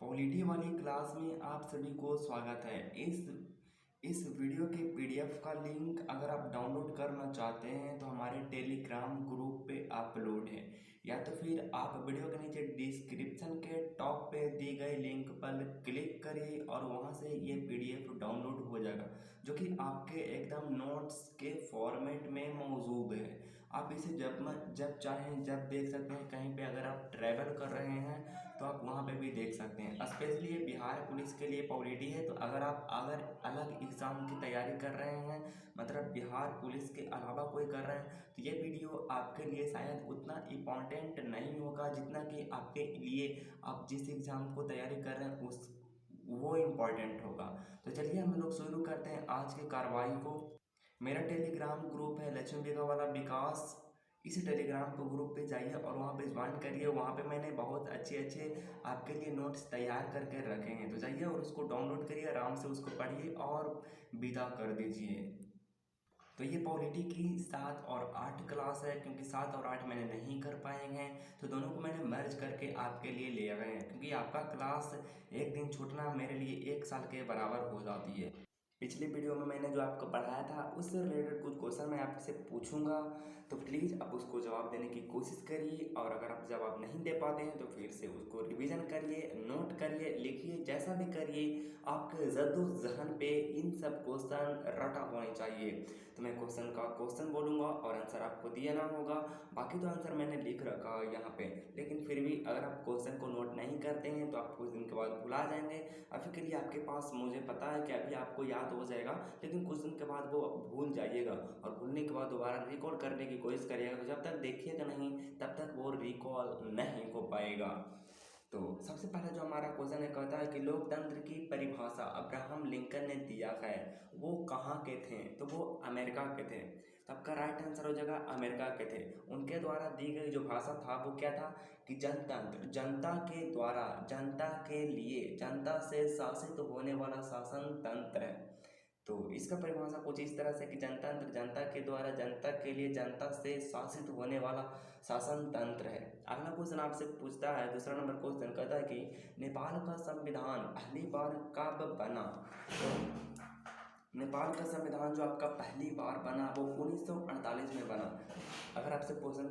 Polity वाली class में आप सभी को स्वागत है। इस वीडियो के पीडीएफ का लिंक अगर आप डाउनलोड करना चाहते हैं तो हमारे टेलीग्राम ग्रुप पे अपलोड है, या तो फिर आप वीडियो के नीचे डिस्क्रिप्शन के टॉप पे दी गई लिंक पर क्लिक करिए और वहां से ये पीडीएफ डाउनलोड हो जाएगा, जो कि आपके एकदम नोट्स के फॉर्मेट में मौजूद है। आप इसे जब चाहें जब देख सकते हैं। कहीं पे अगर आप ट्रैवल कर रहे हैं तो आप वहाँ पे भी देख सकते हैं। स्पेशली ये बिहार पुलिस के लिए पॉलिटी है, तो अगर आप अलग एग्ज़ाम की तैयारी कर रहे हैं, मतलब बिहार पुलिस के अलावा कोई कर रहे हैं, तो ये वीडियो आपके लिए शायद उतना इम्पॉर्टेंट नहीं होगा जितना कि आपके लिए आप जिस एग्ज़ाम को तैयारी कर रहे हैं उस वो इम्पॉर्टेंट होगा। तो चलिए हम लोग शुरू करते हैं आज की कार्रवाई को। मेरा टेलीग्राम ग्रुप है लक्ष्मी बेगा वाला विकास। इस टेलीग्राम को ग्रुप पे जाइए और वहाँ पे ज्वाइन करिए। वहाँ पे मैंने बहुत अच्छे अच्छे आपके लिए नोट्स तैयार करके रखे हैं, तो जाइए और उसको डाउनलोड करिए, आराम से उसको पढ़िए और विदा कर दीजिए। तो ये पॉलिटी की 7 और 8 क्लास है, क्योंकि 7 और 8 मैंने नहीं कर पाए हैं तो दोनों को मैंने मर्ज करके आपके लिए ले आए हैं, क्योंकि आपका क्लास एक दिन छूटना मेरे लिए 1 साल के बराबर हो जाती है। पिछली वीडियो में मैंने जो आपको पढ़ाया था उससे रिलेटेड कुछ क्वेश्चन मैं आपसे पूछूंगा, तो प्लीज़ आप उसको जवाब देने की कोशिश करिए, और अगर आप जवाब नहीं दे पाते हैं तो फिर से उसको रिवीजन करिए, नोट करिए, लिखिए, जैसा भी करिए। आपके जद्दोजहद पे इन सब क्वेश्चन रटा होने चाहिए। तो मैं क्वेश्चन का क्वेश्चन बोलूँगा और आंसर आपको दिया होगा। बाकी तो आंसर मैंने लिख रखा है यहाँ पे, लेकिन फिर भी अगर आप क्वेश्चन को नोट नहीं करते हैं तो आप कुछ दिन के बाद भुला जाएंगे। अभी के लिए आपके पास, मुझे पता है कि अभी आपको याद हो जाएगा, लेकिन कुछ दिन के बाद वो भूल जाइएगा, और भूलने के बाद दोबारा रिकॉल करने की कोशिश करिएगा। तो जब तक देखिएगा नहीं तब तक वो रिकॉल नहीं हो पाएगा। तो सबसे पहला जो हमारा क्वेश्चन है, कहता है कि लोकतंत्र की परिभाषा अब्राहम लिंकन ने दिया है, वो कहाँ के थे? तो वो अमेरिका के थे। तो आपका राइट आंसर हो जाएगा अमेरिका के थे। उनके द्वारा दी गई जो भाषा था वो क्या था कि जनतंत्र, जनता के द्वारा, जनता के लिए, जनता से शासित होने वाला शासन तंत्र है। तो इसका परिभाषा कुछ इस तरह से कि जनतंत्र, जनता के द्वारा, जनता के लिए, जनता से शासित होने वाला शासन तंत्र है। अगला क्वेश्चन आपसे पूछता है, दूसरा नंबर क्वेश्चन कहता है कि नेपाल का संविधान पहली बार कब बना? तो नेपाल का संविधान जो आपका पहली बार बना वो 1948 में बना। अगर आपसे क्वेश्चन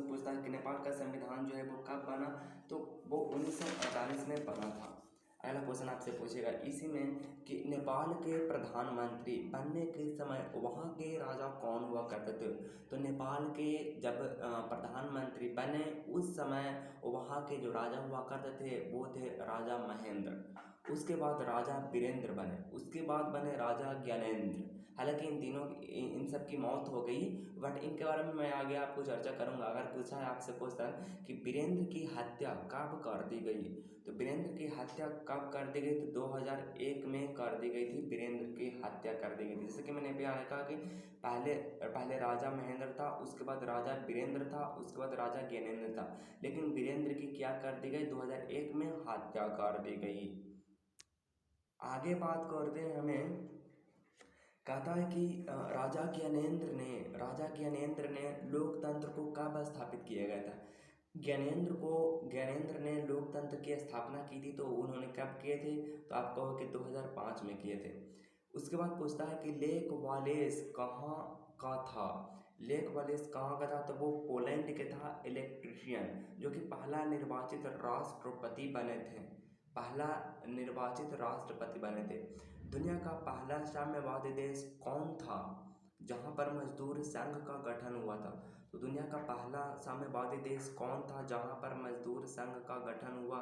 पूछता है कि नेपाल का संविधान जो है वो कब बना, तो वो 1948 में बना था। अगला क्वेश्चन आपसे पूछेगा इसी में कि नेपाल के प्रधानमंत्री बनने के समय वहाँ के राजा कौन हुआ करते थे? तो नेपाल के जब प्रधानमंत्री बने उस समय वहाँ के जो राजा हुआ करते थे वो थे राजा महेंद्र। उसके बाद राजा वीरेंद्र बने, उसके बाद बने राजा ज्ञानेंद्र। हालांकि इन सब की मौत हो गई, बट इनके बारे में मैं आगे आपको चर्चा करूंगा। अगर पूछा है आपसे क्वेश्चन कि वीरेंद्र की हत्या कब कर दी गई, तो वीरेंद्र की हत्या कब कर दी गई? तो 2001 में कर दी गई थी, वीरेंद्र की हत्या कर दी गई थी। जैसे कि मैंने अभी कहा कि पहले पहले राजा महेंद्र था, उसके बाद राजा वीरेंद्र था, उसके बाद राजा ज्ञानेंद्र था, लेकिन वीरेंद्र की क्या कर दी गई? 2001 में हत्या कर दी गई। आगे बात करते हैं, हमें कहता है कि राजा ज्ञानेंद्र ने लोकतंत्र को कब स्थापित किया गया था? ज्ञानेंद्र ने लोकतंत्र की स्थापना की थी, तो उन्होंने कब किए थे? तो आप कहो कि 2005 में किए थे। उसके बाद पूछता है कि लेक वालेस कहाँ का था? लेक वालेस कहाँ का था? तो वो पोलैंड के था। इलेक्ट्रीशियन जो कि पहला निर्वाचित राष्ट्रपति बने थे, पहला निर्वाचित राष्ट्रपति बने थे। दुनिया का पहला साम्यवादी देश कौन था जहां पर मजदूर संघ का गठन हुआ था? तो दुनिया का पहला साम्यवादी देश कौन था जहां पर मजदूर संघ का गठन हुआ?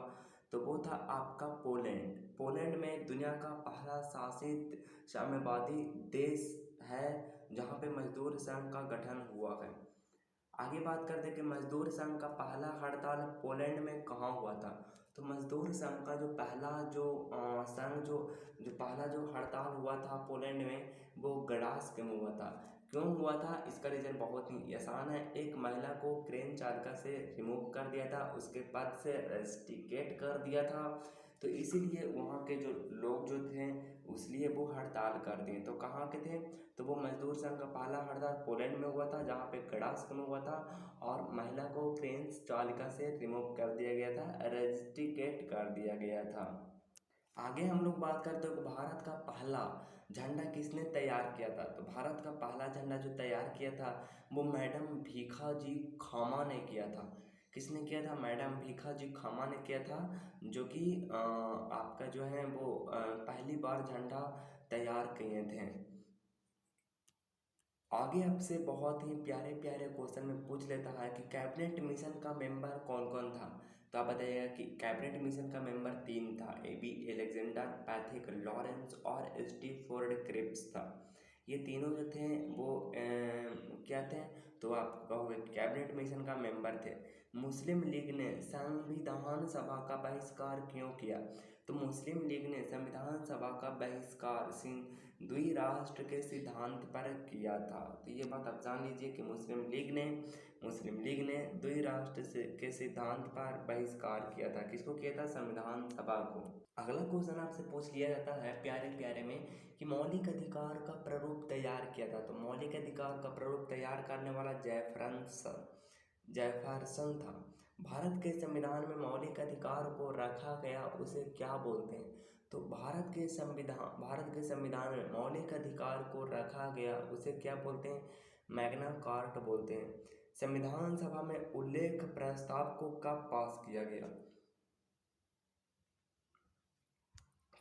तो वो था आपका पोलैंड। पोलैंड में दुनिया का पहला शासित साम्यवादी देश है जहां पे मजदूर संघ का गठन हुआ है। आगे बात करते हैं कि मजदूर संघ का पहला हड़ताल पोलैंड में कहाँ हुआ था? तो मजदूर संघ का जो पहला जो संघ जो जो पहला जो हड़ताल हुआ था पोलैंड में, वो गडांस्क में हुआ था। क्यों हुआ था? इसका रीज़न बहुत ही आसान है। एक महिला को क्रेन चालिका से रिमूव कर दिया था, उसके पद से रेस्टिकेट कर दिया था, तो इसीलिए वहाँ के जो लोग जो थे इसलिए वो हड़ताल कर दिए। तो कहाँ के थे? तो वो मजदूर संघ का पहला हड़ताल पोलैंड में हुआ था, जहाँ पे गडांस्क में हुआ था, और महिला को क्रेन चालिका से रिमूव कर दिया गया था, रेस्टिकेट कर कर दिया गया था। आगे हम लोग बात करते हो कि भारत का पहला झंडा किसने तैयार किया था। तो भारत का पहला झंडा जो तैयार किया था वो मैडम भीखाजी कामा ने किया था। किसने किया था? मैडम भीखाजी कामा ने किया था, जो कि आपका जो है वो पहली बार झंडा तैयार किए थे। आगे आपसे बहुत ही प्यारे प्यारे क्वेश्चन में पूछ लेता है कि कैबिनेट मिशन का मेंबर कौन कौन था। तो आप बताइएगा कि कैबिनेट मिशन का मेंबर 3 था। AB एलेक्जेंडर, पैथिक लॉरेंस और स्टीफोर्ड क्रिप्स था। ये तीनों जो थे वो क्या थे? तो आप कहोगे कैबिनेट मिशन का मेंबर थे। मुस्लिम लीग ने संविधान सभा का बहिष्कार क्यों किया? तो मुस्लिम लीग ने संविधान सभा का बहिष्कार द्विराष्ट्र के सिद्धांत पर किया था। तो ये बात आप जान लीजिए कि मुस्लिम लीग ने के सिद्धांत पर बहिष्कार किया था। किसको किया था? संविधान सभा को। अगला क्वेश्चन आपसे पूछ लिया जाता है प्यारे प्यारे में कि मौलिक अधिकार का प्रारूप तैयार किया था। तो मौलिक अधिकार का प्रारूप तैयार करने वाला जेफरसन था। भारत के संविधान में मौलिक अधिकार को रखा गया उसे क्या बोलते हैं? तो भारत के संविधान में मौलिक अधिकार को रखा गया उसे क्या बोलते हैं? मैग्ना कार्टा बोलते हैं। संविधान सभा में उल्लेख प्रस्ताव को कब पास किया गया?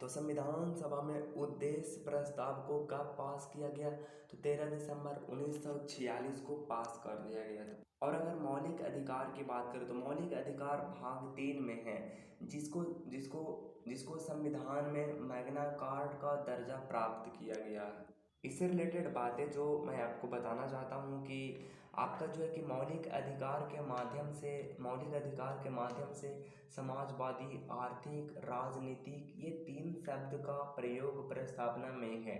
तो संविधान सभा में उद्देश्य प्रस्ताव को कब पास किया गया? तो 13 दिसंबर 1946 को पास कर दिया गया था। और अगर मौलिक अधिकार की बात करें तो मौलिक अधिकार भाग 3 में है, जिसको जिसको जिसको संविधान में मैग्ना कार्टा का दर्जा प्राप्त किया गया है। इससे रिलेटेड बातें जो मैं आपको बताना चाहता हूँ कि आपका जो है कि मौलिक अधिकार के माध्यम से समाजवादी, आर्थिक, राजनीतिक, ये 3 शब्द का प्रयोग प्रस्तावना में है।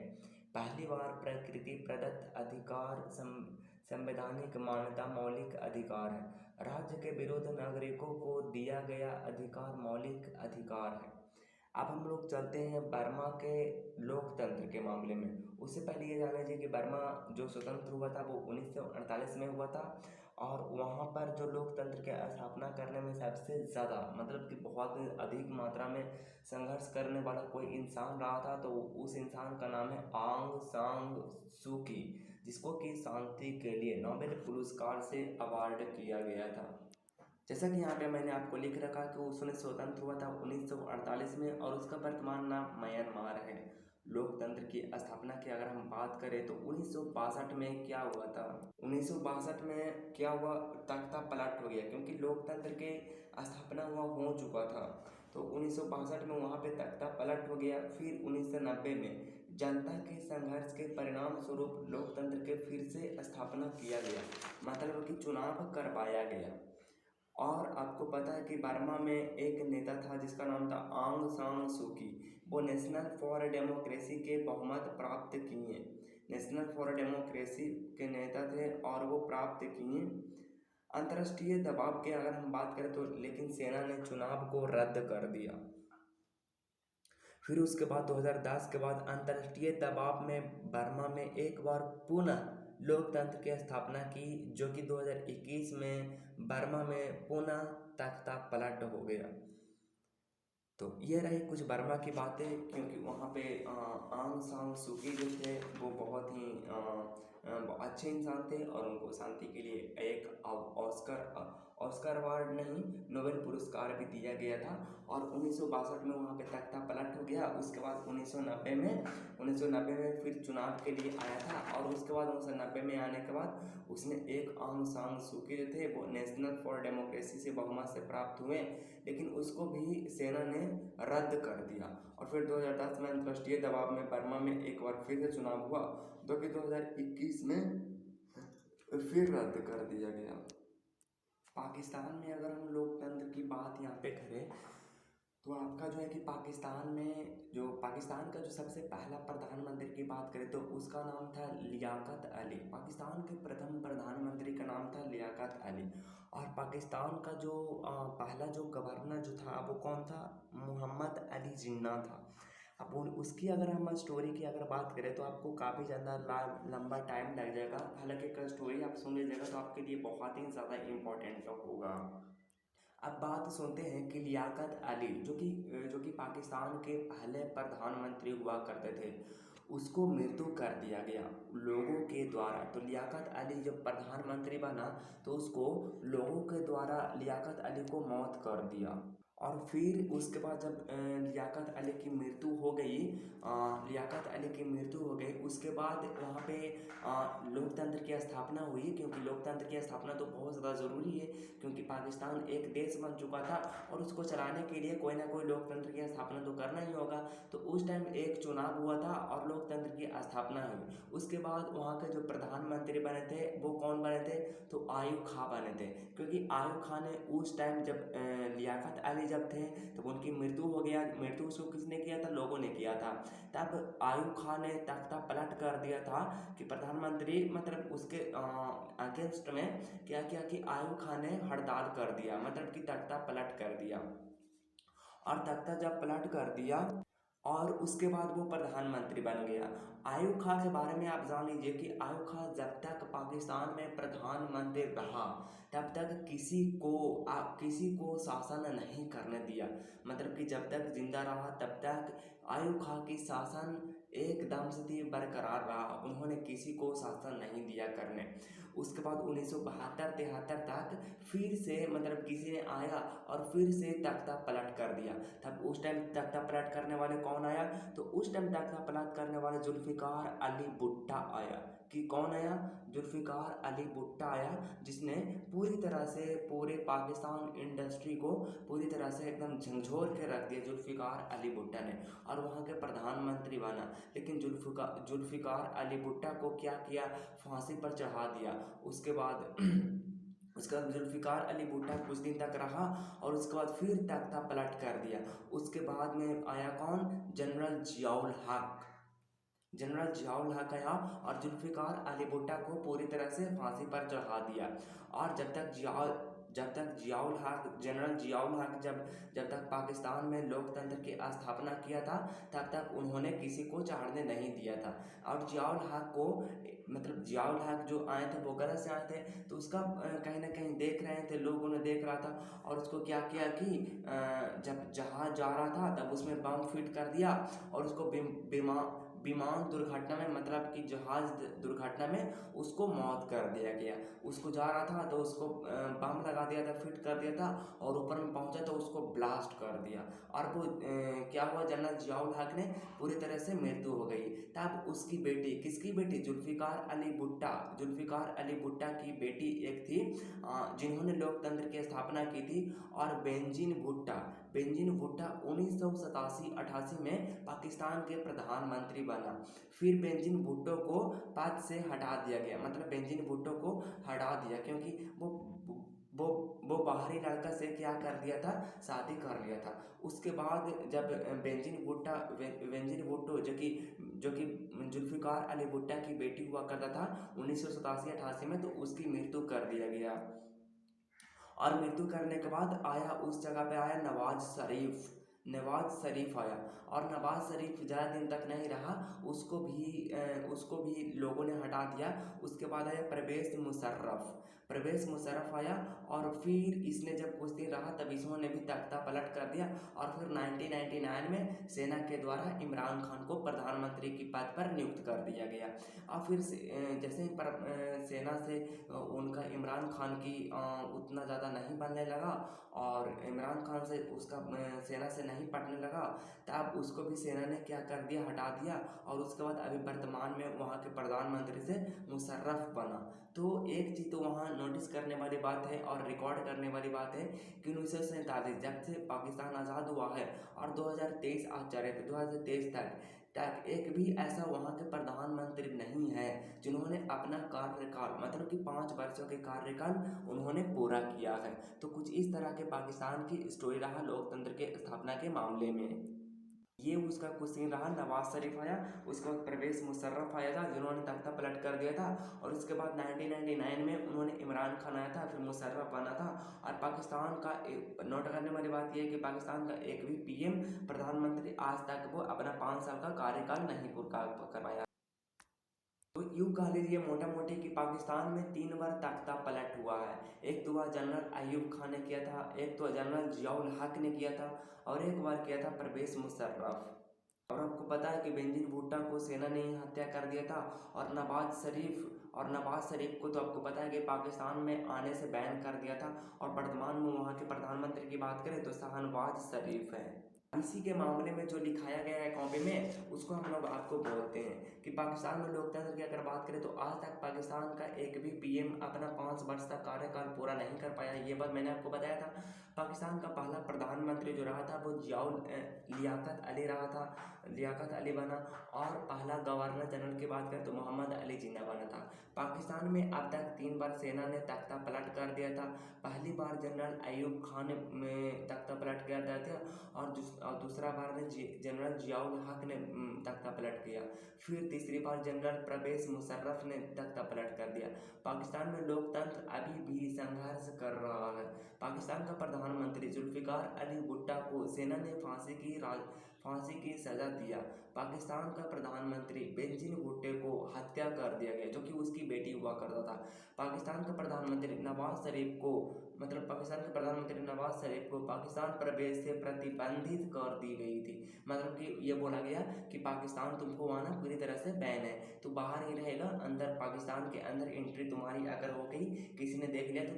पहली बार प्रकृति प्रदत्त अधिकार संवैधानिक मान्यता मौलिक अधिकार है। राज्य के विरुद्ध नागरिकों को दिया गया अधिकार मौलिक अधिकार है। अब हम लोग चलते हैं बर्मा के लोकतंत्र के मामले में। उससे पहले ये जान लीजिए कि बर्मा जो स्वतंत्र हुआ था वो 1948 में हुआ था, और वहाँ पर जो लोकतंत्र की स्थापना करने में सबसे ज़्यादा मतलब कि बहुत अधिक मात्रा में संघर्ष करने वाला कोई इंसान रहा था, तो उस इंसान का नाम है आंग सान सू की, जिसको कि शांति के लिए नोबेल पुरस्कार से अवार्ड किया गया था। जैसा कि यहाँ पे मैंने आपको लिख रखा कि उसने स्वतंत्र हुआ था 1948 में, और उसका वर्तमान नाम म्यांमार है। लोकतंत्र की स्थापना की अगर हम बात करें तो 1962 में क्या हुआ था? 1962 में क्या हुआ? तख्ता पलट हो गया, क्योंकि लोकतंत्र के स्थापना हो चुका था। तो 1962 में वहाँ पे तख्ता पलट हो गया। फिर 1990 में जनता के संघर्ष के परिणाम स्वरूप लोकतंत्र के फिर से स्थापना किया गया, मतलब कि चुनाव करवाया गया। और आपको पता है कि बर्मा में एक नेता था जिसका नाम था आंग सान सू की। वो नेशनल फॉर डेमोक्रेसी के बहुमत प्राप्त किए। नेशनल फॉर डेमोक्रेसी के नेता थे और वो प्राप्त किए। अंतर्राष्ट्रीय दबाव की अगर हम बात करें तो लेकिन सेना ने चुनाव को रद्द कर दिया। फिर उसके बाद 2010 के बाद अंतर्राष्ट्रीय दबाव में बर्मा में एक बार पुनः लोकतंत्र की स्थापना की, जो कि 2021 में बर्मा में पुनः तख्ता पलट हो गया। तो ये रही कुछ बर्मा की बातें, क्योंकि वहाँ पे आंग सान सू की जो थे वो बहुत ही अच्छे इंसान थे, और उनको शांति के लिए एक ऑस्कर अवार्ड नहीं, नोबेल पुरस्कार भी दिया गया था। और 1962 में वहाँ पे तख्ता पलट हो गया। उसके बाद 1990 में फिर चुनाव के लिए आया था, और उसके बाद 1990 में आने के बाद उसने एक आंग सान सू की जो थे वो नेशनल फॉर डेमोक्रेसी से बहुमत से प्राप्त हुए, लेकिन उसको भी सेना ने रद्द कर दिया। और फिर 2010 में अंतर्राष्ट्रीय दबाव में बर्मा में एक बार फिर से चुनाव हुआ, जो कि 2021 में फिर रद्द कर दिया गया। पाकिस्तान में अगर हम लोकतंत्र की बात यहाँ पे करें तो आपका जो है कि पाकिस्तान का जो सबसे पहला प्रधानमंत्री की बात करें तो उसका नाम था लियाकत अली। पाकिस्तान के प्रथम प्रधानमंत्री का नाम था लियाकत अली। और पाकिस्तान का जो पहला जो गवर्नर जो था वो कौन था? मोहम्मद अली जिन्ना था। अब उसकी अगर हम स्टोरी की अगर बात करें तो आपको काफ़ी ज़्यादा लंबा टाइम लग जाएगा। हालांकि स्टोरी आप सुन लीजिएगा तो आपके लिए बहुत ही ज़्यादा इम्पोर्टेंट होगा। अब बात सुनते हैं कि लियाकत अली जो कि पाकिस्तान के पहले प्रधानमंत्री हुआ करते थे, उसको मृत्यु कर दिया गया लोगों के द्वारा। तो लियाकत अली जब प्रधानमंत्री बना तो उसको लोगों के द्वारा लियाकत अली को मौत कर दिया। और फिर उसके बाद जब लियाकत अली की मृत्यु हो गई, लियाकत अली की मृत्यु हो गई, उसके बाद वहाँ पे लोकतंत्र की स्थापना हुई, क्योंकि लोकतंत्र की स्थापना तो बहुत ज़्यादा ज़रूरी है, क्योंकि पाकिस्तान एक देश बन चुका था और उसको चलाने के लिए कोई ना कोई लोकतंत्र की स्थापना तो करना ही होगा। तो उस टाइम एक चुनाव हुआ था और लोकतंत्र की स्थापना हुई। उसके बाद वहाँ के जो प्रधानमंत्री बने थे वो कौन बने थे, तो आयूब खां बने थे, क्योंकि आयूब खां ने उस टाइम जब लियाकत अली जब थे तब उनकी मृत्यु हो गया। मृत्यु उसको किसने किया था, लोगों ने किया था। तब आयूब खां ने तख्ता पलट कर दिया था कि प्रधानमंत्री मतलब उसके अगेंस्ट में क्या किया कि आयूब खां ने हड़ताल कर दिया, मतलब कि तख्ता पलट कर दिया। और तख्ता जब पलट कर दिया और उसके बाद वो प्रधानमंत्री बन गया। आयूब खां के बारे में आप जान लीजिए कि आयूब खां जब तक पाकिस्तान में प्रधानमंत्री रहा तब तक किसी को शासन नहीं करने दिया। मतलब कि जब तक जिंदा रहा तब तक आयूब खां की शासन एकदम से थी बरकरार रहा, उन्होंने किसी को शासन नहीं दिया करने। उसके बाद 1972-73 तक फिर से मतलब किसी ने आया और फिर से तख्ता पलट कर दिया। तब उस टाइम तख्ता पलट करने वाले कौन आया, तो उस टाइम तख्ता पलट करने वाले जुल्फिकार अली भुट्टो आया। कि कौन आया, जुल्फिकार अली भुट्टो आया, जिसने पूरी तरह से पूरे पाकिस्तान इंडस्ट्री को पूरी तरह से एकदम झंझोर के रख दिया जुल्फिकार अली भुट्टो ने, और वहाँ के प्रधानमंत्री बना। लेकिन जुल्फिकार अली भुट्टो को क्या किया, फांसी पर चढ़ा दिया। उसके बाद जुल्फिकार अली भुट्टो कुछ दिन तक रहा और उसके बाद फिर तख्ता पलट कर दिया। उसके बाद में आया कौन, जनरल जियाउल हक आया और जुल्फिकार अली भुट्टो को पूरी तरह से फांसी पर चढ़ा दिया। और जब तक जनरल जियाउल हक जब तक पाकिस्तान में लोकतंत्र की स्थापना किया था तब तक उन्होंने किसी को चढ़ने नहीं दिया था। और जियाउल हक को मतलब जियाउल हक जो आए थे वो गलत से आए थे, तो उसका कहीं ना कहीं देख रहे थे, लोगों ने देख रहा था और उसको क्या किया कि जब जहाज जा रहा था तब उसमें बम फिट कर दिया और उसको विमान दुर्घटना में मतलब कि जहाज दुर्घटना में उसको मौत कर दिया गया। उसको जा रहा था तो उसको बम लगा दिया था, फिट कर दिया था और ऊपर में पहुंचा तो उसको ब्लास्ट कर दिया। और वो क्या हुआ, जनरल जियाउल हक ने पूरी तरह से मृत्यु हो गई। तब उसकी बेटी, किसकी बेटी, जुल्फिकार अली भुट्टो की बेटी एक थी जिन्होंने लोकतंत्र की स्थापना की थी, और बेंजीन भुट्टो 1987-88 में पाकिस्तान के प्रधानमंत्री बना। फिर बेंजीन भुट्टो को पद से हटा दिया गया, मतलब बेंजीन भुट्टो को हटा दिया क्योंकि वो बाहरी लड़का से क्या कर दिया था, शादी कर लिया था। उसके बाद जब बेंजीन भुट्टो जो कि जुल्फिकार अली भुट्टो की बेटी हुआ करता था 1987-88 में, तो उसकी मृत्यु कर दिया गया। और मृत्यु करने के बाद आया उस जगह पे आया नवाज शरीफ आया, और नवाज शरीफ ज़्यादा दिन तक नहीं रहा, उसको भी लोगों ने हटा दिया। उसके बाद आया परवेज़ मुशर्रफ आया, और फिर इसने जब कुछ दिन रहा तब इसने भी तख्ता पलट कर दिया। और फिर 1999 में सेना के द्वारा इमरान खान को प्रधानमंत्री की पद पर नियुक्त कर दिया गया। और फिर जैसे ही सेना से उनका इमरान खान की उतना ज़्यादा नहीं बनने लगा और इमरान खान से उसका सेना से नहीं पटने लगा, तब उसको भी सेना ने क्या कर दिया, हटा दिया। और उसके बाद अभी वर्तमान में वहाँ के प्रधानमंत्री से मुशर्रफ बना। तो एक चीज़ तो वहाँ नोटिस करने वाली बात है और रिकॉर्ड करने वाली बात है कि 1947 जब से पाकिस्तान आज़ाद हुआ है और 2023 आज जा रहे थे, 2023 तक एक भी ऐसा वहाँ के प्रधानमंत्री नहीं है जिन्होंने अपना कार्यकाल मतलब कि 5 वर्षों के कार्यकाल उन्होंने पूरा किया है। तो कुछ इस तरह के पाकिस्तान की स्टोरी रहा लोकतंत्र के स्थापना के मामले में। ये उसका कुछ सीन रहा। नवाज शरीफ आया, उसके बाद परवेज़ मुशर्रफ आया था जिन्होंने तख्ता पलट कर दिया था, और उसके बाद 1999 में उन्होंने इमरान खान आया था, फिर मुशर्रफ बना था। और पाकिस्तान का नोट करने वाली बात यह है कि पाकिस्तान का एक भी पीएम प्रधानमंत्री आज तक वो अपना 5 साल का कार्यकाल नहीं पूरा करवाया। तो यूँ कह लीजिए मोटा मोटी कि पाकिस्तान में 3 बार तख्ता पलट हुआ है। एक तो बार जनरल अयूब खान ने किया था, एक तो जनरल जियाउल हक ने किया था और एक बार किया था परवेज़ मुशर्रफ। और आपको पता है कि बेंजीर भुट्टो को सेना ने ही हत्या कर दिया था और नवाज शरीफ को तो आपको पता है कि पाकिस्तान में आने से बैन कर दिया था और वर्तमान में वहाँ के प्रधानमंत्री की बात करें तो शाहनवाज शरीफ है। इसी के मामले में जो लिखाया गया है कॉपी में उसको हम लोग आपको बोलते हैं कि पाकिस्तान में लोकतंत्र की अगर बात करें तो आज तक पाकिस्तान का एक भी पीएम अपना 5 वर्ष का कार्यकाल पूरा नहीं कर पाया। ये बात मैंने आपको बताया था। पाकिस्तान का पहला प्रधानमंत्री जो रहा था वो लियाकत अली रहा था, लियाकत अली बना। और पहला गवर्नर जनरल की बात करें तो मोहम्मद अली जिन्ना बना था। पाकिस्तान में अब तक 3 बार सेना ने तख्ता पलट कर दिया था। पहली बार जनरल अयूब खान में तख्ता पलट कर दिया था और दूसरा बार में जनरल जियाउल हक ने तख्ता पलट किया। फिर तीसरी बार जनरल परवेज़ मुशर्रफ ने तख्ता पलट कर दिया। पाकिस्तान में लोकतंत्र अभी भी संघर्ष कर रहा है। पाकिस्तान का प्रधानमंत्री जुल्फ़िकार अली भुट्टो को सेना ने फांसी की सज़ा दिया। पाकिस्तान का प्रधानमंत्री बेंजीर भुट्टो को हत्या कर दिया गया जो कि उसकी बेटी हुआ करता था। पाकिस्तान के प्रधानमंत्री नवाज शरीफ को पाकिस्तान प्रवेश से प्रतिबंधित कर दी गई थी। मतलब कि ये बोला गया कि पाकिस्तान तुमको आना पूरी तरह से बैन है, तो बाहर ही रहेगा, अंदर पाकिस्तान के अंदर एंट्री तुम्हारी अगर हो गई, किसी ने देख लिया तो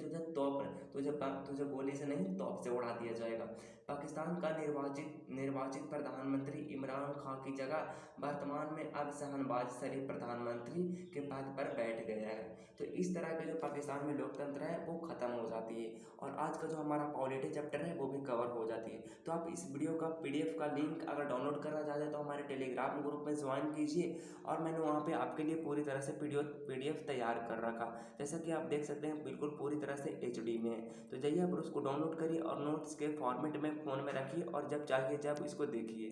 तुझे गोली से नहीं तोप से उड़ा दिया जाएगा। पाकिस्तान का निर्वाचित प्रधानमंत्री इमरान खान की जगह वर्तमान में अब शाहनवाज शरीफ प्रधानमंत्री के पद पर बैठ गया है। तो इस तरह का जो पाकिस्तान में लोकतंत्र है वो ख़त्म हो जाती है और आज का जो हमारा पॉलिटी चैप्टर है वो भी कवर हो जाती है। तो आप इस वीडियो का पीडीएफ का लिंक अगर डाउनलोड करना चाहते हैं तो हमारे टेलीग्राम ग्रुप में ज्वाइन कीजिए और मैंने वहाँ पे आपके लिए पूरी तरह से पीडीएफ तैयार कर रखा। जैसा कि आप देख सकते हैं बिल्कुल पूरी तरह से एचडी में है। तो जाइए आप उसको डाउनलोड करिए और नोट्स के फॉर्मेट में फ़ोन में रखिए और जब चाहिए जब इसको देखिए।